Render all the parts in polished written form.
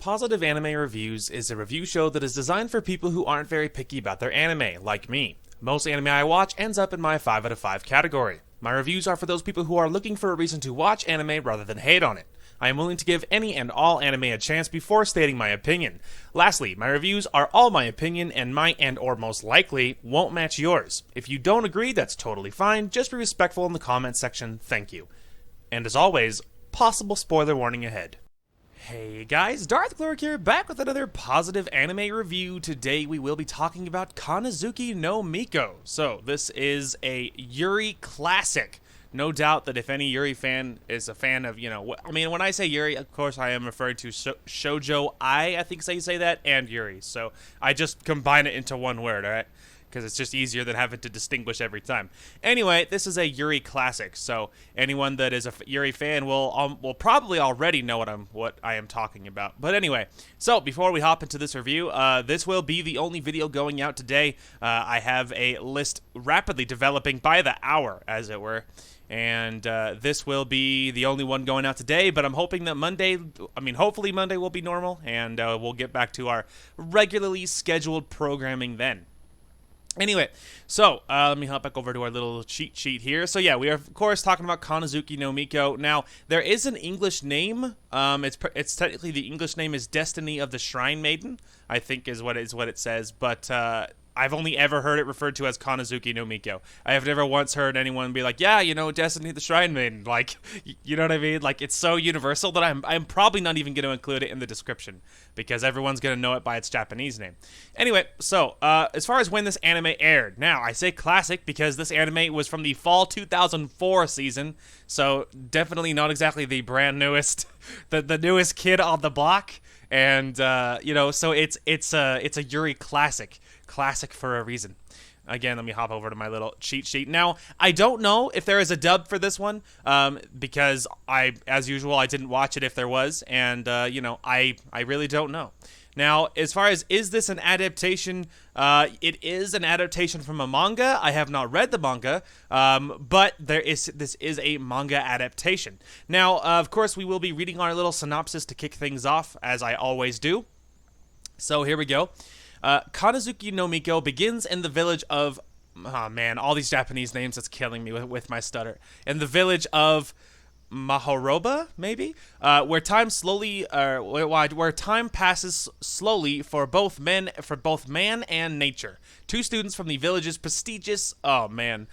Positive Anime Reviews is a review show that is designed for people who aren't very picky about their anime, like me. Most anime I watch ends up in my 5 out of 5 category. My reviews are for those people who are looking for a reason to watch anime rather than hate on it. I am willing to give any and all anime a chance before stating my opinion. Lastly, my reviews are all my opinion and might and or most likely won't match yours. If you don't agree, that's totally fine. Just be respectful in the comment section. Thank you. And as always, possible spoiler warning ahead. Hey guys, Darth Cleric here, back with another positive anime review. Today we will be talking about Kannazuki no Miko. So, this is a Yuri classic. No doubt that if any Yuri fan is a fan of, when I say Yuri, of course I am referring to Shoujo Ai, I think you say that, and Yuri. So, I just combine it into one word, alright? Because it's just easier than having to distinguish every time. Anyway, this is a Yuri classic, so anyone that is a Yuri fan will probably already know what I am talking about. But anyway, so before we hop into this review, this will be the only video going out today. I have a list rapidly developing by the hour, as it were. And this will be the only one going out today, but I'm hoping that hopefully Monday will be normal, and we'll get back to our regularly scheduled programming then. Anyway, so let me hop back over to our little cheat sheet here. So yeah, we are of course talking about Kannazuki no Miko. Now there is an English name. It's technically the English name is Destiny of the Shrine Maiden, I think is what it says. But I've only ever heard it referred to as Kannazuki no Miko. I have never once heard anyone be like, yeah, Destiny of the Shrine Maiden. Like, you know what I mean? Like, it's so universal that I'm probably not even going to include it in the description because everyone's going to know it by its Japanese name. Anyway, so as far as when this anime aired, now I say classic because this anime was from the fall 2004 season, so definitely not exactly the brand newest, the newest kid on the block, and so it's a Yuri classic for a reason. Again, let me hop over to my little cheat sheet. Now, I don't know if there is a dub for this one, because as usual, I didn't watch it if there was, and, I really don't know. Now, as far as is this an adaptation, it is an adaptation from a manga. I have not read the manga, but this is a manga adaptation. Now, of course, we will be reading our little synopsis to kick things off, as I always do. So, here we go. Kannazuki no Miko begins in the village of, oh man, all these Japanese names, that's killing me with my stutter. In the village of Mahoroba, maybe, where time passes slowly for both man and nature. Two students from the village's prestigious, academy.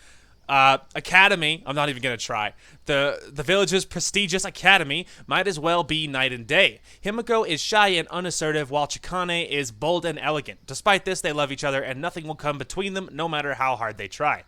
I'm not even gonna try. The village's prestigious academy might as well be night and day. Himiko is shy and unassertive, while Chicana is bold and elegant. Despite this, they love each other, and nothing will come between them, no matter how hard they try.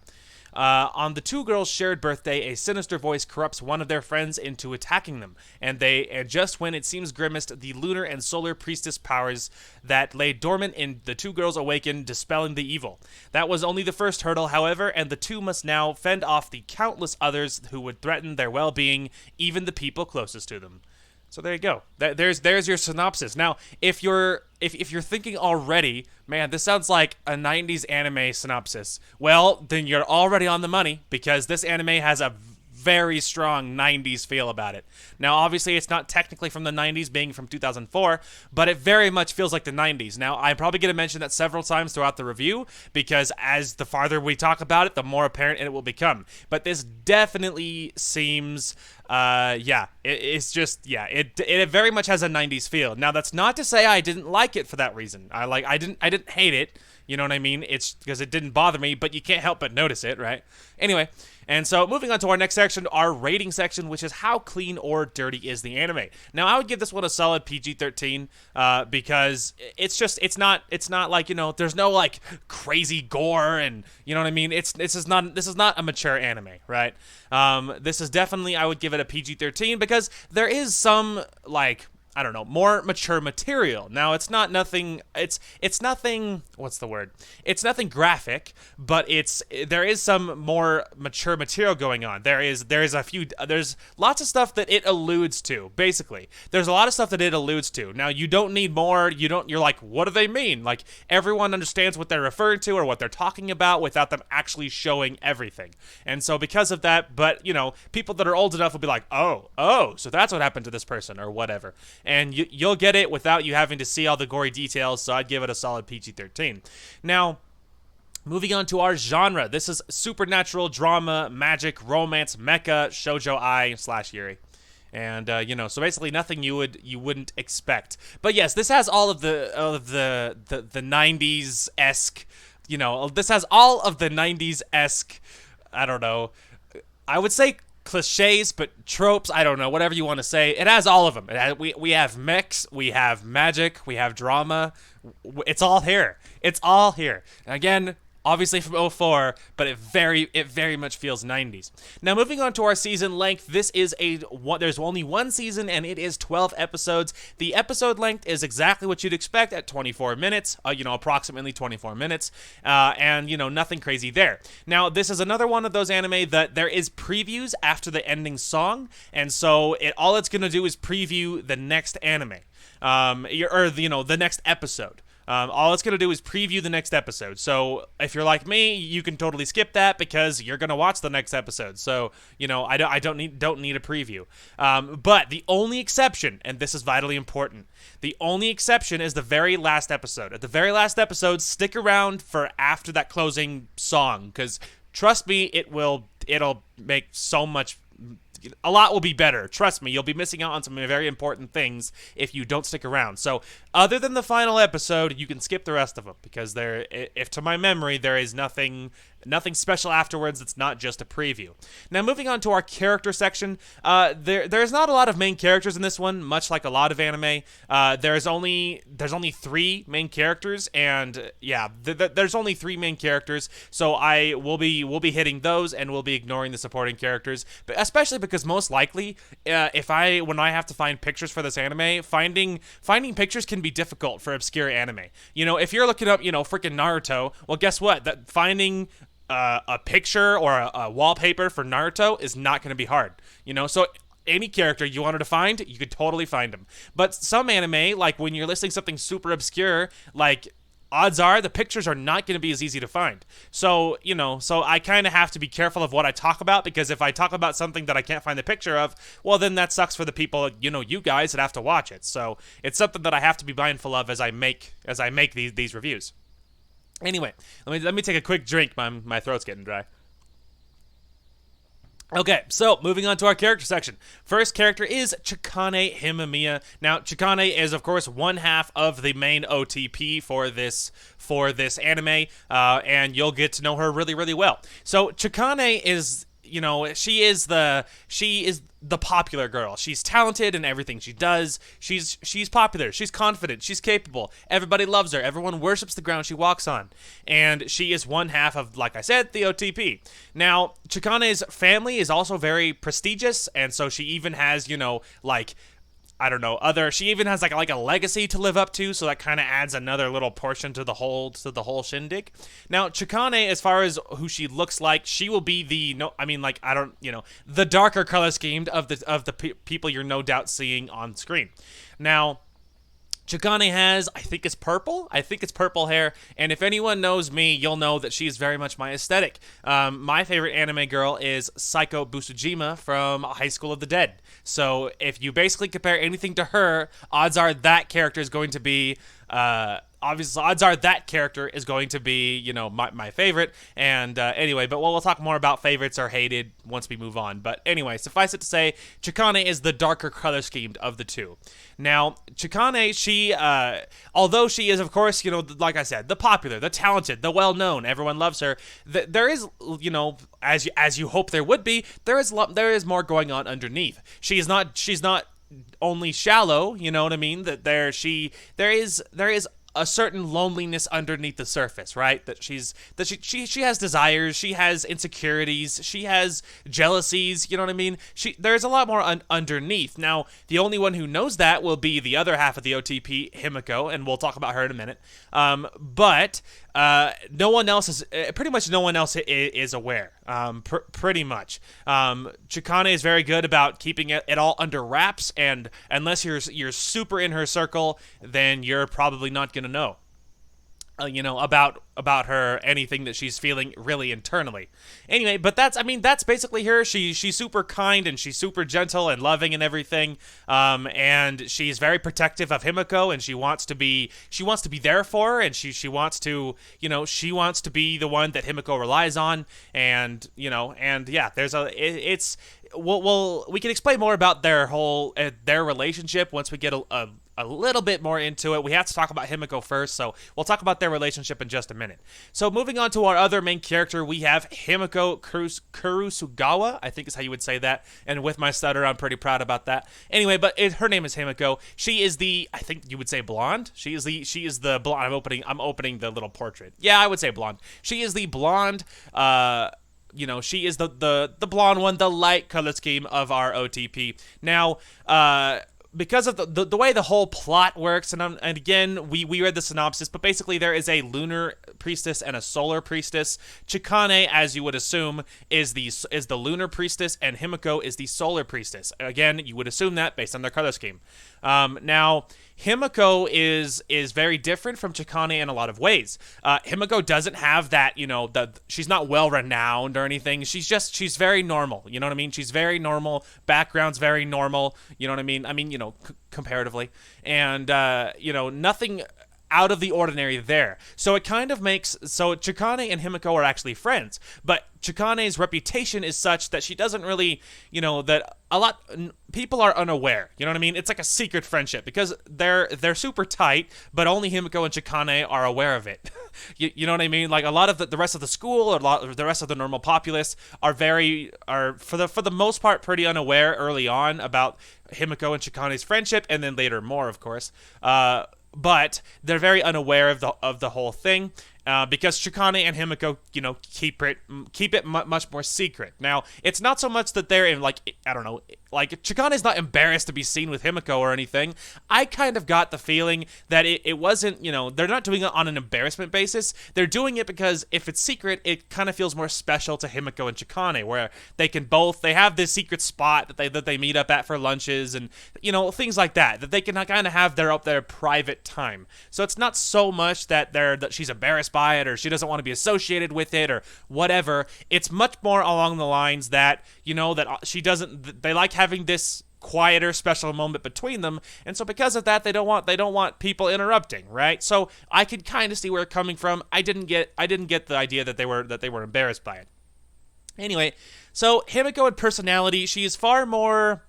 On the two girls' shared birthday, a sinister voice corrupts one of their friends into attacking them, and just when it seems grimmest, the lunar and solar priestess powers that lay dormant in the two girls awaken, dispelling the evil. That was only the first hurdle, however, and the two must now fend off the countless others who would threaten their well-being, even the people closest to them. So there you go. There's your synopsis. Now, if you're thinking already, man, this sounds like a 90s anime synopsis, well, then you're already on the money because this anime has a very strong 90s feel about it. Now, obviously, it's not technically from the 90s, being from 2004, but it very much feels like the 90s. Now, I'm probably going to mention that several times throughout the review, because as the farther we talk about it, the more apparent it will become. But this definitely seems, it very much has a 90s feel. Now, that's not to say I didn't like it for that reason. I didn't hate it. You know what I mean? It's because it didn't bother me, but you can't help but notice it, right? Anyway, and so moving on to our next section, our rating section, which is how clean or dirty is the anime. Now, I would give this one a solid PG-13 because it's not like, there's no like crazy gore and, you know what I mean? This is not a mature anime, right? This is definitely, I would give it a PG-13 because there is some like, I don't know, more mature material. Now, it's nothing, what's the word? It's nothing graphic, but there is some more mature material going on. There's lots of stuff that it alludes to, basically. There's a lot of stuff that it alludes to. Now, you don't need more, you're like, what do they mean? Like, everyone understands what they're referring to or what they're talking about without them actually showing everything. And so because of that, but, people that are old enough will be like, oh, so that's what happened to this person or whatever. and you'll get it without you having to see all the gory details, so I'd give it a solid PG-13. Now, moving on to our genre, this is supernatural, drama, magic, romance, mecha, Shoujo Ai / Yuri. And so basically nothing you wouldn't expect. But yes, this has all of the 90s-esque, this has all of the 90s-esque, I don't know, I would say cliches, but tropes, I don't know, whatever you want to say. It has all of them. We have mechs, we have magic, we have drama. It's all here. It's all here. And again, obviously from 04, but it very much feels 90s. Now, moving on to our season length, this is there's only one season, and it is 12 episodes. The episode length is exactly what you'd expect at 24 minutes, approximately 24 minutes, and, nothing crazy there. Now, this is another one of those anime that there is previews after the ending song, and so all it's going to do is preview the next anime, the next episode. All it's going to do is preview the next episode. So if you're like me, you can totally skip that because you're going to watch the next episode. So, I don't need a preview. But the only exception, and this is vitally important, the only exception is the very last episode. At the very last episode, stick around for after that closing song, because trust me, it'll make so much. A lot will be better. Trust me, you'll be missing out on some very important things if you don't stick around. So, other than the final episode, you can skip the rest of them because if to my memory, there is nothing special afterwards. It's not just a preview. Now, moving on to our character section, there's not a lot of main characters in this one, much like a lot of anime. There's only 3 main characters, and yeah, there's only 3 main characters. So we'll be hitting those, and we'll be ignoring the supporting characters, but especially because most likely, when I have to find pictures for this anime, finding pictures can be difficult for obscure anime. If you're looking up, freaking Naruto, well, guess what? That finding a picture or a wallpaper for Naruto is not going to be hard. So any character you wanted to find, you could totally find them. But some anime, like when you're listing something super obscure, like odds are the pictures are not going to be as easy to find. So, so I kind of have to be careful of what I talk about, because if I talk about something that I can't find the picture of, well, then that sucks for the people, you guys that have to watch it. So it's something that I have to be mindful of as I make these reviews. Anyway, let me take a quick drink. My throat's getting dry. Okay, so moving on to our character section. First character is Chicana Himamiya. Now, Chicana is, of course, one half of the main OTP for this anime, and you'll get to know her really, really well. So, Chicana is, she is the popular girl. She's talented in everything she does. She's popular. She's confident. She's capable. Everybody loves her. Everyone worships the ground she walks on. And she is one half of, like I said, the OTP. Now, Chicana's family is also very prestigious, and so she even has, she even has like a legacy to live up to, so that kind of adds another little portion to the whole shindig. Now, Chicana, as far as who she looks like, she will be the darker color scheme of the people you're no doubt seeing on screen. Now, Chicana has, I think it's purple hair, and if anyone knows me, you'll know that she's very much my aesthetic. My favorite anime girl is Saiko Busujima from High School of the Dead. So if you basically compare anything to her, odds are that character is going to be my favorite. And anyway, but we'll talk more about favorites or hated once we move on. But anyway, suffice it to say, Chicana is the darker color schemed of the two. Now, Chicana, she, although she is, of course, like I said, the popular, the talented, the well-known, everyone loves her, there is, as you hope there would be, there is more going on underneath. She's not only shallow, you know what I mean? That there is a certain loneliness underneath the surface, right? She has desires, she has insecurities, she has jealousies, you know what I mean? There's a lot more underneath. Now, the only one who knows that will be the other half of the OTP, Himiko, and we'll talk about her in a minute. But no one else is aware. Pretty much. Chicana is very good about keeping it all under wraps, and unless you're super in her circle, then you're probably not gonna know. about her, anything that she's feeling really internally. Anyway, but that's basically her. She's super kind and she's super gentle and loving and everything. And she's very protective of Himiko, and she wants to be there for her, and she wants to be the one that Himiko relies on. And yeah, we can explain more about their relationship once we get a little bit more into it. We have to talk about Himiko first, so we'll talk about their relationship in just a minute. So moving on to our other main character, we have Himiko Kurusugawa, I think is how you would say that, and with my stutter, I'm pretty proud about that. Anyway, but her name is Himiko. She is I think you would say blonde. She is the blonde. I'm opening the little portrait. Yeah, I would say blonde. She is the blonde, she is the blonde one, the light color scheme of our OTP. Now, because of the way the whole plot works, and again, we read the synopsis, but basically there is a lunar priestess and a solar priestess. Chicana, as you would assume, is the lunar priestess, and Himiko is the solar priestess. Again, you would assume that based on their color scheme. Now, Himiko is very different from Chicana in a lot of ways. Himiko doesn't have that, she's not well renowned or anything. She's very normal. You know what I mean? She's very normal. Background's very normal. You know what I mean? Comparatively, and nothing out of the ordinary there. So it kind of makes Chicana and Himiko are actually friends, but Chikane's reputation is such that she doesn't really, that a lot people are unaware. You know what I mean? It's like a secret friendship because they're super tight, but only Himiko and Chicana are aware of it. you know what I mean? Like a lot of the rest of the school or the rest of the normal populace are for the most part pretty unaware early on about Himiko and Chikane's friendship, and then later more, of course. But they're very unaware of the whole thing. Because Chicana and Himiko, keep it much more secret. Now, it's not so much that they're in, Chicana's not embarrassed to be seen with Himiko or anything. I kind of got the feeling that it wasn't, they're not doing it on an embarrassment basis. They're doing it because if it's secret, it kind of feels more special to Himiko and Chicana, where they have this secret spot that they meet up at for lunches and, things like that they can kind of have their private time. So it's not so much that she's embarrassed by it or she doesn't want to be associated with it or whatever. It's much more along the lines that they like having this quieter special moment between them, and so because of that they don't want people interrupting, right? So I could kind of see where it's coming from. I didn't get the idea that they were embarrassed by it. Anyway, so Himiko in personality, she is far more,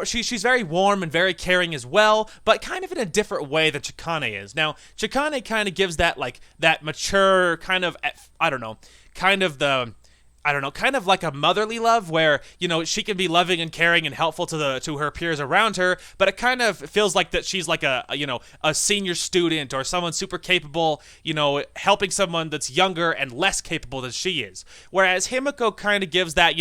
she's very warm and very caring as well, but kind of in a different way than Chicana is. Now, Chicana kind of gives that mature kind of like a motherly love where, she can be loving and caring and helpful to her peers around her, but it kind of feels like that she's like a senior student or someone super capable, helping someone that's younger and less capable than she is. Whereas Himiko kind of gives that,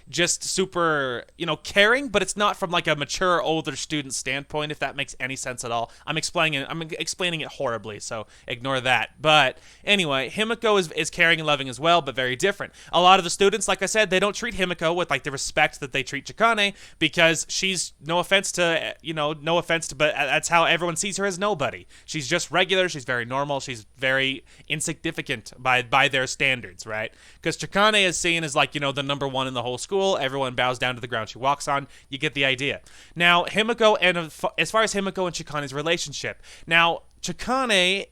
just super, caring, but it's not from like a mature older student standpoint, if that makes any sense at all. I'm explaining it horribly, so ignore that. But anyway, Himiko is caring and loving as well, but very different. A lot of the students, like I said, they don't treat Himiko with the respect that they treat Chicana because she's, no offense to, but that's how everyone sees her, as nobody. She's just regular. She's very normal. She's very insignificant by their standards, right? Because Chicana is seen as the number one in the whole school. Everyone bows down to the ground she walks on. You get the idea. Now, Himiko, and as far as Himiko and Chicana's relationship, now Chicana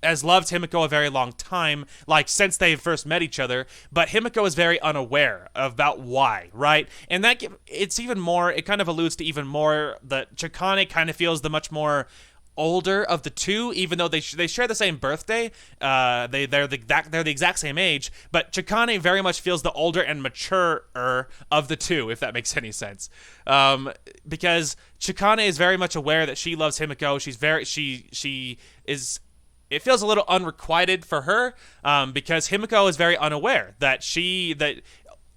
has loved Himiko a very long time, since they first met each other, but Himiko is very unaware about why, right? And it kind of alludes to even more that Chicana kind of feels the much more older of the two, even though they share the same birthday. They're the exact same age, but Chicana very much feels the older and maturer of the two, if that makes any sense. Because Chicana is very much aware that she loves Himiko. It feels a little unrequited for her, because Himiko is very unaware that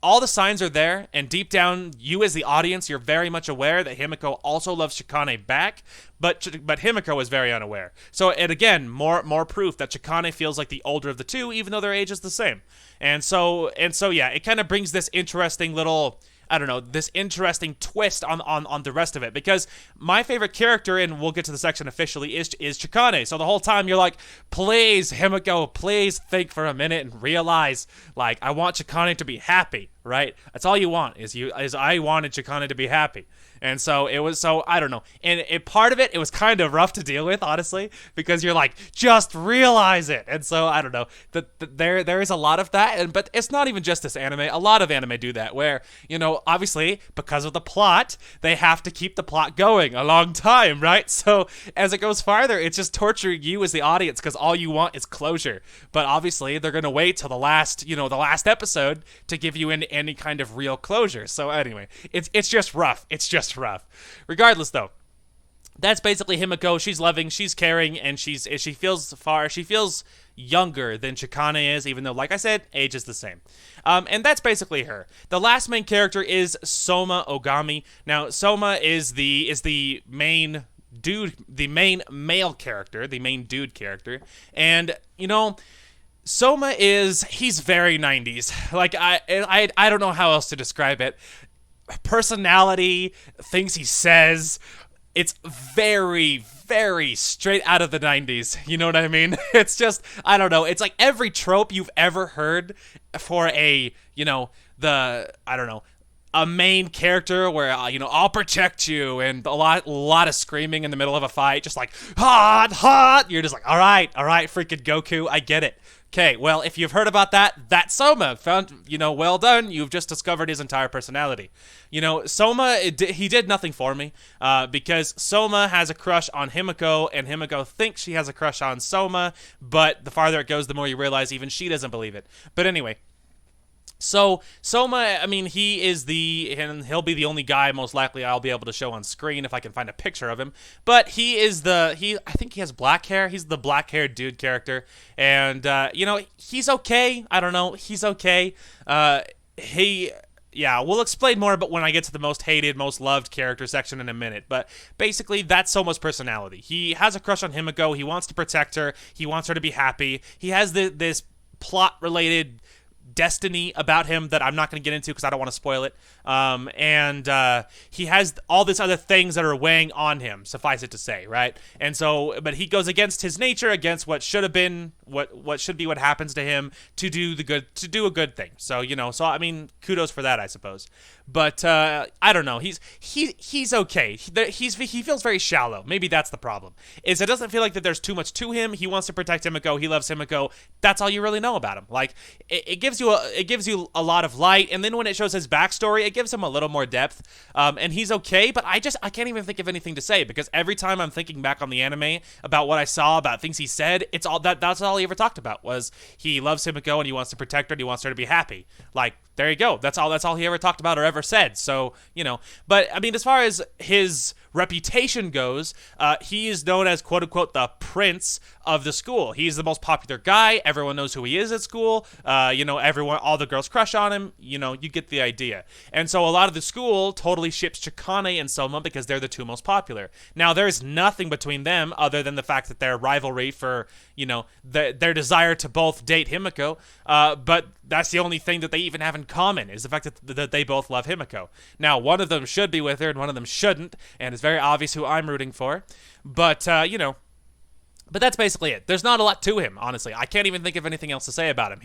all the signs are there, and deep down, you as the audience, you're very much aware that Himiko also loves Chicana back, but Himiko is very unaware. So, and again, more proof that Chicana feels like the older of the two, even though their age is the same. And so yeah, it kind of brings this interesting little I don't know, this interesting twist on the rest of it. Because my favorite character, and we'll get to the section officially, is Chicana. So the whole time you're like, please, Himiko, please think for a minute and realize, like, I want Chicana to be happy, right? That's all you want, is I wanted Chicana to be happy. And so it was, so I don't know. And part of it was kind of rough to deal with, honestly, because you're like, just realize it. And so I don't know. There is a lot of that, but it's not even just this anime. A lot of anime do that, where, you know, obviously because of the plot, they have to keep the plot going a long time, right? So as it goes farther, it's just torturing you as the audience because all you want is closure. But obviously they're gonna wait till the last episode to give you any kind of real closure. So anyway, it's just rough. It's just rough. Regardless, though, that's basically Himiko. She's loving, she's caring, and she feels younger than Chicana is, even though, like I said, age is the same. And that's basically her. The last main character is Soma Ogami. Now, Soma is the main dude, the main male character, the main dude character, and you know, Soma he's very 90s. Like I don't know how else to describe it. Personality, things he says, it's very, very straight out of the 90s. You know what I mean? It's just, I don't know. It's like every trope you've ever heard for a main character where, I'll protect you, and a lot of screaming in the middle of a fight, just like, hot. You're just like, all right, freaking Goku, I get it. Okay, well, if you've heard about that, that's Soma. Well done. You've just discovered his entire personality. Soma, he did nothing for me, because Soma has a crush on Himiko, and Himiko thinks she has a crush on Soma, but the farther it goes, the more you realize even she doesn't believe it. But anyway, so Soma, I mean, and he'll be the only guy most likely I'll be able to show on screen if I can find a picture of him. But I think he has black hair. He's the black-haired dude character, and he's okay. I don't know, he's okay. We'll explain more, but when I get to the most hated, most loved character section in a minute. But basically, that's Soma's personality. He has a crush on Himiko. He wants to protect her. He wants her to be happy. He has this plot-related destiny about him that I'm not going to get into because I don't want to spoil it. And he has all these other things that are weighing on him, suffice it to say, right? And so, but he goes against his nature, against what should have been, what should be what happens to him to do a good thing. So, so I mean, kudos for that, I suppose. But I don't know. He's okay. He feels very shallow. Maybe that's the problem. It doesn't feel like that there's too much to him. He wants to protect Himiko. He loves Himiko. That's all you really know about him. Like it gives you a lot of light, and then when it shows his backstory, it gives him a little more depth. And he's okay, but I can't even think of anything to say, because every time I'm thinking back on the anime about what I saw, about things he said, that's all he ever talked about was he loves Himiko and he wants to protect her and he wants her to be happy. Like, there you go. That's all he ever talked about or ever said. So, but I mean, as far as his reputation goes, he is known as, quote unquote, the prince of the school. He's the most popular guy. Everyone knows who he is at school. All the girls crush on him. You get the idea. And so a lot of the school totally ships Chicana and Soma because they're the two most popular. Now, there's nothing between them other than the fact that their rivalry for, their desire to both date Himiko. But that's the only thing that they even have in common, is the fact that they both love Himiko. Now, one of them should be with her and one of them shouldn't, and it's very obvious who I'm rooting for. But, but that's basically it. There's not a lot to him, honestly. I can't even think of anything else to say about him.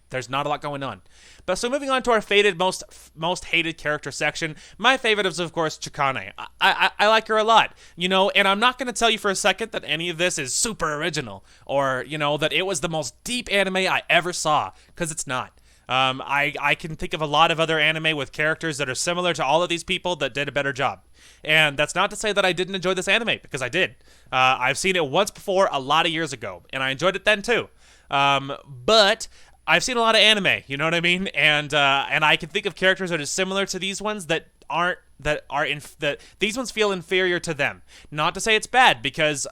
There's not a lot going on. But so moving on to our fated, most hated character section, my favorite is, of course, Chicana. I like her a lot, and I'm not going to tell you for a second that any of this is super original, or, that it was the most deep anime I ever saw, because it's not. I can think of a lot of other anime with characters that are similar to all of these people that did a better job. And that's not to say that I didn't enjoy this anime, because I did. I've seen it once before a lot of years ago, and I enjoyed it then too. But I've seen a lot of anime, you know what I mean? And I can think of characters that are similar to these ones that these ones feel inferior to them. Not to say it's bad, because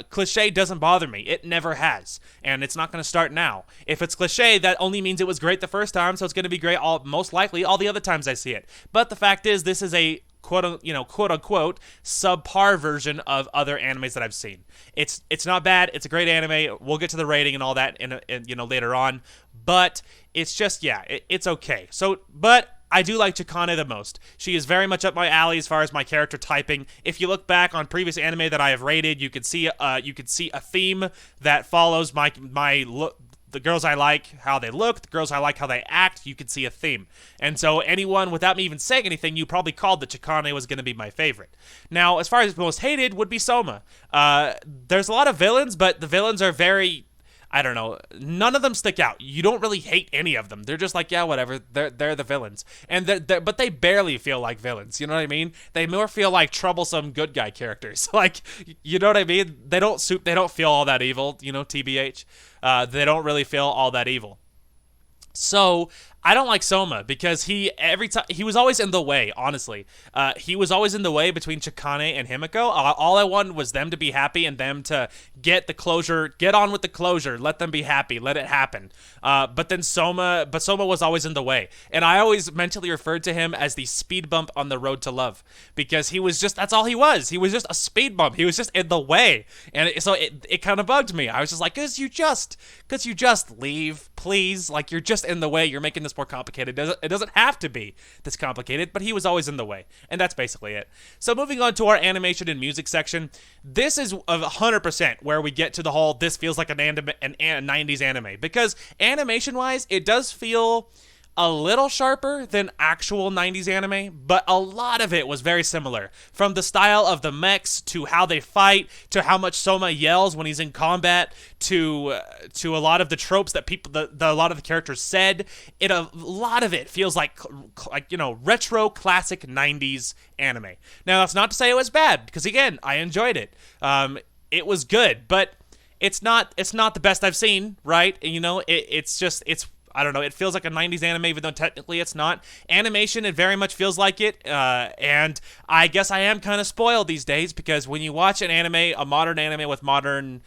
cliche doesn't bother me. It never has, and it's not going to start now. If it's cliche, that only means it was great the first time, so it's going to be great most likely all the other times I see it. But the fact is, this is a quote unquote subpar version of other animes that I've seen. It's not bad. It's a great anime. We'll get to the rating and all that in later on. But it's just, it's okay. So, but I do like Chicana the most. She is very much up my alley as far as my character typing. If you look back on previous anime that I have rated, you could see a theme that follows my look. The girls I like how they look, the girls I like how they act, you can see a theme. And so anyone, without me even saying anything, you probably called that Chicane was going to be my favorite. Now, as far as most hated would be Soma. There's a lot of villains, but the villains are very, I don't know, none of them stick out. You don't really hate any of them. They're just like, yeah, whatever, they're the villains. And but they barely feel like villains, you know what I mean? They more feel like troublesome good guy characters. Like, you know what I mean? They don't feel all that evil, you know, TBH. They don't really feel all that evil. So I don't like Soma because he was always in the way, honestly. He was always in the way between Chicane and Himiko. All I wanted was them to be happy and them to get on with the closure, let them be happy, let it happen. But Soma was always in the way. And I always mentally referred to him as the speed bump on the road to love because that's all he was. He was just a speed bump. He was just in the way. And so it kind of bugged me. I was just like, could you just leave, please? Like, you're just in the way. You're making this more complicated. It doesn't have to be this complicated, but he was always in the way. And that's basically it. So moving on to our animation and music section, this is 100% where we get to the whole, this feels like an 90s anime. Because animation-wise, it does feel a little sharper than actual 90s anime, but a lot of it was very similar. From the style of the mechs, to how they fight, to how much Soma yells when he's in combat, to a lot of the tropes that a lot of the characters said. A lot of it feels like you know, retro classic 90s anime. Now, that's not to say it was bad, because again, I enjoyed it. It was good, but it's not the best I've seen, right? You know, it's I don't know, it feels like a 90s anime, even though technically it's not. Animation, it very much feels like it, and I guess I am kind of spoiled these days, because when you watch an anime, a modern anime with modern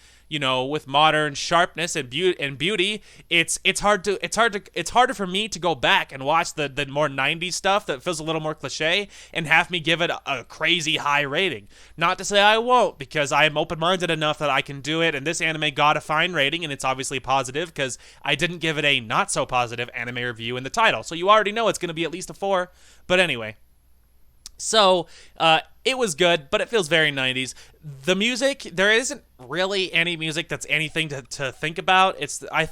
sharpness and beauty, it's harder for me to go back and watch the more 90s stuff that feels a little more cliche and have me give it a crazy high rating. Not to say I won't, because I am open-minded enough that I can do it, and this anime got a fine rating, and it's obviously positive, because I didn't give it a not-so-positive anime review in the title, so you already know it's going to be at least a 4, but anyway. So, it was good, but it feels very 90s. The music, there isn't really any music that's anything to think about. I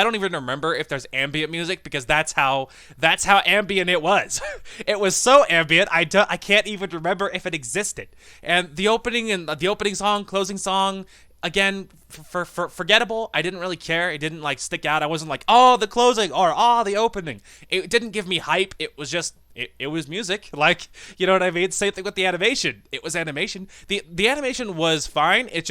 don't even remember if there's ambient music, because that's how ambient it was. It was so ambient, I can't even remember if it existed. And the opening song, closing song, again, for forgettable. I didn't really care. It didn't like stick out. I wasn't like, oh, the closing or the opening. It didn't give me hype. It was just it was music. Like, you know what I mean? Same thing with the animation. It was animation. The animation was fine. It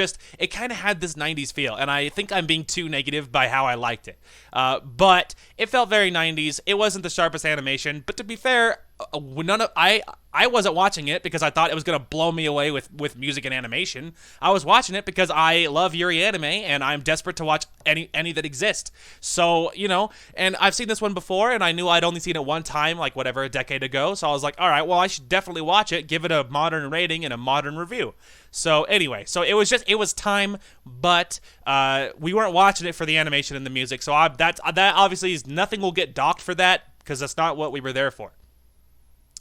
kind of had this 90s feel, and I think I'm being too negative by how I liked it. But it felt very 90s. It wasn't the sharpest animation, but to be fair, I wasn't watching it because I thought it was going to blow me away with music and animation. I was watching it because I love Yuri anime, and I'm desperate to watch any that exist. So, you know, and I've seen this one before, and I knew I'd only seen it one time, like whatever, a decade ago. So I was like, all right, well, I should definitely watch it, give it a modern rating and a modern review. So anyway, it was time, but we weren't watching it for the animation and the music. So that obviously is nothing will get docked for that, because that's not what we were there for.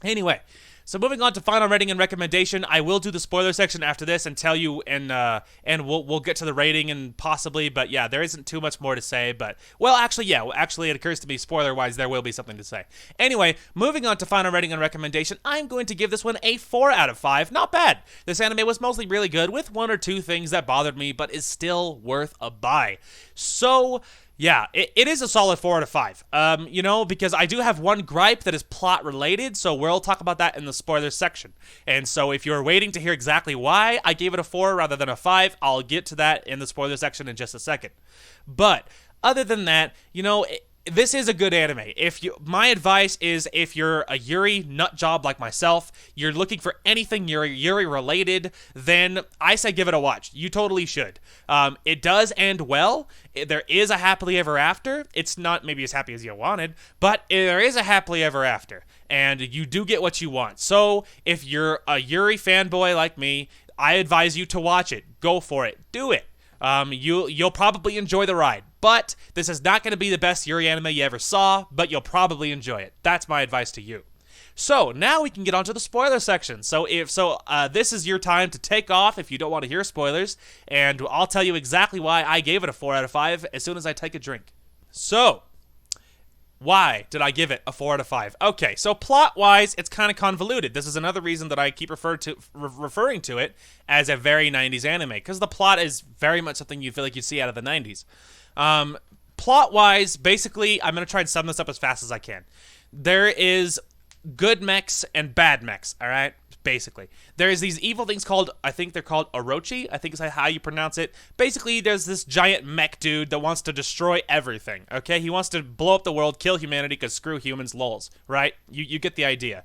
Anyway, so moving on to final rating and recommendation, I will do the spoiler section after this and tell you, and we'll get to the rating and possibly, but yeah, there isn't too much more to say, but, well, actually, it occurs to me, spoiler-wise, there will be something to say. Anyway, moving on to final rating and recommendation, I'm going to give this one a 4 out of 5. Not bad. This anime was mostly really good, with 1 or 2 things that bothered me, but is still worth a buy. So, yeah, it is a solid 4 out of 5, you know, because I do have one gripe that is plot related, so we'll talk about that in the spoilers section. And so if you're waiting to hear exactly why I gave it a 4 rather than a 5, I'll get to that in the spoiler section in just a second. But other than that, you know, this is a good anime. My advice is, if you're a Yuri nut job like myself, you're looking for anything Yuri related, then I say give it a watch. You totally should. It does end well. There is a happily ever after. It's not maybe as happy as you wanted, but there is a happily ever after, and you do get what you want. So if you're a Yuri fanboy like me, I advise you to watch it. Go for it. Do it. You'll probably enjoy the ride, but this is not going to be the best Yuri anime you ever saw, but you'll probably enjoy it. That's my advice to you. So now we can get onto the spoiler section. So this is your time to take off if you don't want to hear spoilers, and I'll tell you exactly why I gave it a 4 out of 5 as soon as I take a drink. So, why did I give it a 4 out of 5? Okay, so plot-wise, it's kind of convoluted. This is another reason that I keep referring to it as a very 90s anime, because the plot is very much something you feel like you see out of the 90s. Plot-wise, basically, I'm going to try and sum this up as fast as I can. There is good mechs and bad mechs, all right? Basically. There's these evil things called, I think they're called Orochi, I think is how you pronounce it. Basically, there's this giant mech dude that wants to destroy everything, okay? He wants to blow up the world, kill humanity, because screw humans, lols, right? You get the idea.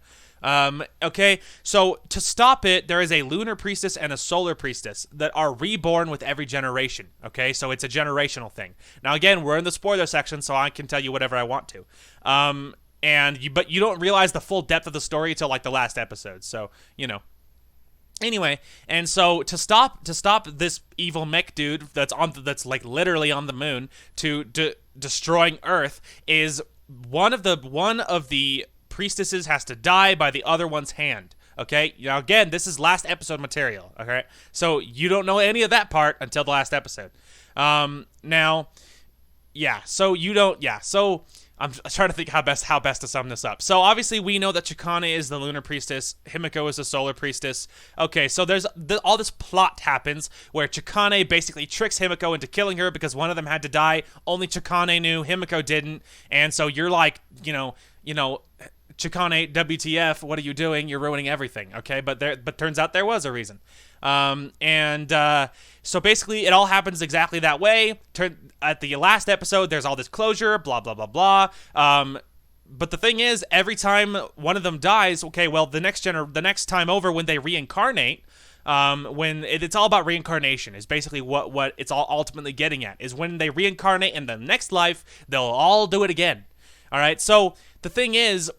Okay, so to stop it, there is a lunar priestess and a solar priestess that are reborn with every generation, okay? So it's a generational thing. Now, again, we're in the spoiler section, so I can tell you whatever I want to. But you don't realize the full depth of the story until like the last episode. So, you know. Anyway, and so to stop this evil mech dude that's like literally on the moon to destroying Earth is one of the priestesses has to die by the other one's hand. Okay? Now again, this is last episode material, okay? So you don't know any of that part until the last episode. So I'm trying to think how best to sum this up. So obviously we know that Chicana is the lunar priestess, Himiko is the solar priestess. Okay, so there's all this plot happens where Chicana basically tricks Himiko into killing her because one of them had to die. Only Chicana knew, Himiko didn't. And so you're like, you know, Chicana, WTF, what are you doing? You're ruining everything, okay? But turns out there was a reason. So basically it all happens exactly that way. At the last episode, there's all this closure, blah, blah, blah, blah. But the thing is, every time one of them dies, okay, well, the next time over when they reincarnate, it's all about reincarnation is basically what it's all ultimately getting at, is when they reincarnate in the next life, they'll all do it again. All right, so the thing is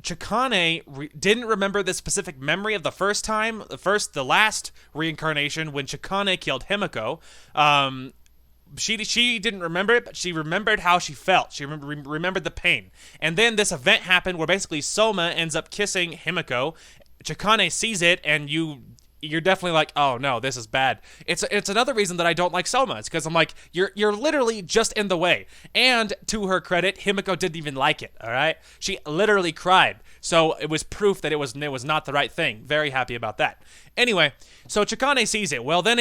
Chicana didn't remember the specific memory of the last reincarnation when Chicana killed Himiko. She didn't remember it, but she remembered how she felt. She remembered the pain. And then this event happened where basically Soma ends up kissing Himiko. Chicana sees it, and you're definitely like, oh no, this is bad. It's another reason that I don't like Soma. It's because I'm like, you're literally just in the way. And to her credit, Himiko didn't even like it. All right, she literally cried. So it was proof that it was not the right thing. Very happy about that. Anyway, so Chicana sees it. Well, then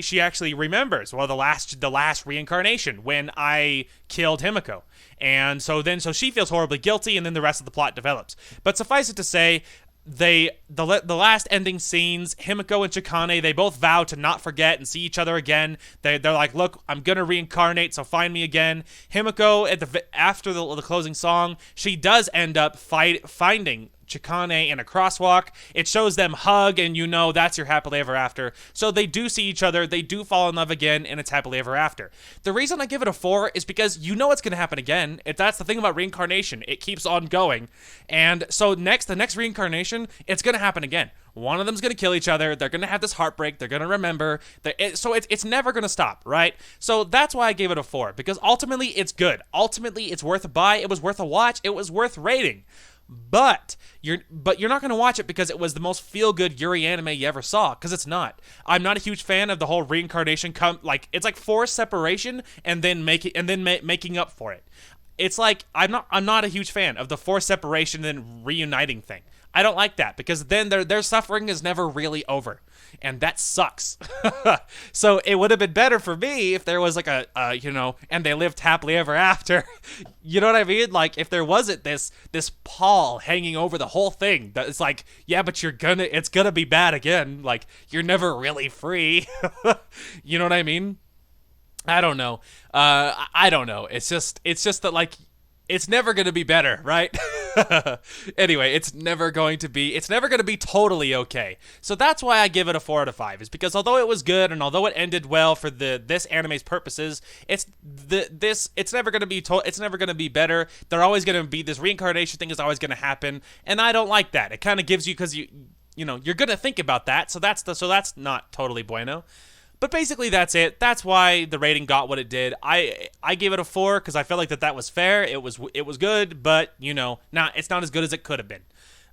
she actually remembers. Well, the last reincarnation when I killed Himiko. And so she feels horribly guilty, and then the rest of the plot develops. But suffice it to say, the last ending scenes, Himiko and Chicana, they both vow to not forget and see each other again. They're like, look, I'm gonna reincarnate, so find me again. Himiko, after the closing song, she does end up finding Chicana in a crosswalk. It shows them hug, and that's your happily ever after. So they do see each other, they do fall in love again, and it's happily ever after. The reason I give it a 4 is because it's going to happen again. That's the thing about reincarnation. It keeps on going. And so the next reincarnation, it's going to happen again. One of them's going to kill each other. They're going to have this heartbreak. They're going to remember. So it's never going to stop, right? So that's why I gave it a 4, because ultimately it's good. Ultimately it's worth a buy. It was worth a watch. It was worth rating. But you're not going to watch it because it was the most feel-good Yuri anime you ever saw, because it's not. I'm not a huge fan of the whole reincarnation it's like forced separation and then making up for it. It's like I'm not a huge fan of the forced separation and then reuniting thing. I don't like that, because then their suffering is never really over, and that sucks. So it would have been better for me if there was like and they lived happily ever after. You know what I mean? Like if there wasn't this pall hanging over the whole thing. That it's like, yeah, but it's gonna be bad again. Like you're never really free. You know what I mean? I don't know. I don't know. It's just that like it's never gonna be better, right? Anyway, it's never going to be totally okay. So that's why I give it a 4 out of 5, is because although it was good and although it ended well for this anime's purposes, it's never going to be better. They're always going to be, this reincarnation thing is always going to happen, and I don't like that. It kind of gives you, because you're going to think about that, so that's not totally bueno. But basically, that's it. That's why the rating got what it did. I gave it a 4 because I felt like that was fair. It was good, but it's not as good as it could have been.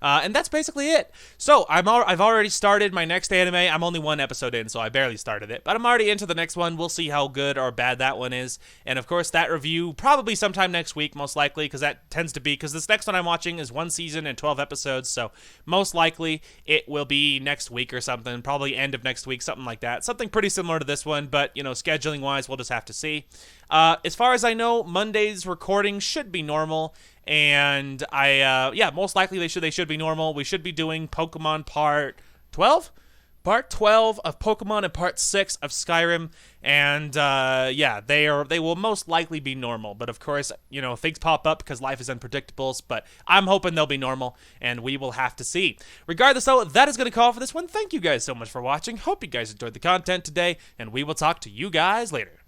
And that's basically it. So I've already started my next anime. I'm only one episode in, so I barely started it. But I'm already into the next one. We'll see how good or bad that one is. And of course, that review probably sometime next week, most likely, because that tends to be, because this next one I'm watching is 1 season and 12 episodes. So most likely it will be next week or something, probably end of next week, something like that. Something pretty similar to this one, but scheduling wise, we'll just have to see. As far as I know, Monday's recording should be normal. And most likely they should be normal. We should be doing Pokemon Part 12? Part 12 of Pokemon and Part 6 of Skyrim. And they will most likely be normal. But of course, things pop up because life is unpredictable. But I'm hoping they'll be normal, and we will have to see. Regardless, though, that is going to call for this one. Thank you guys so much for watching. Hope you guys enjoyed the content today, and we will talk to you guys later.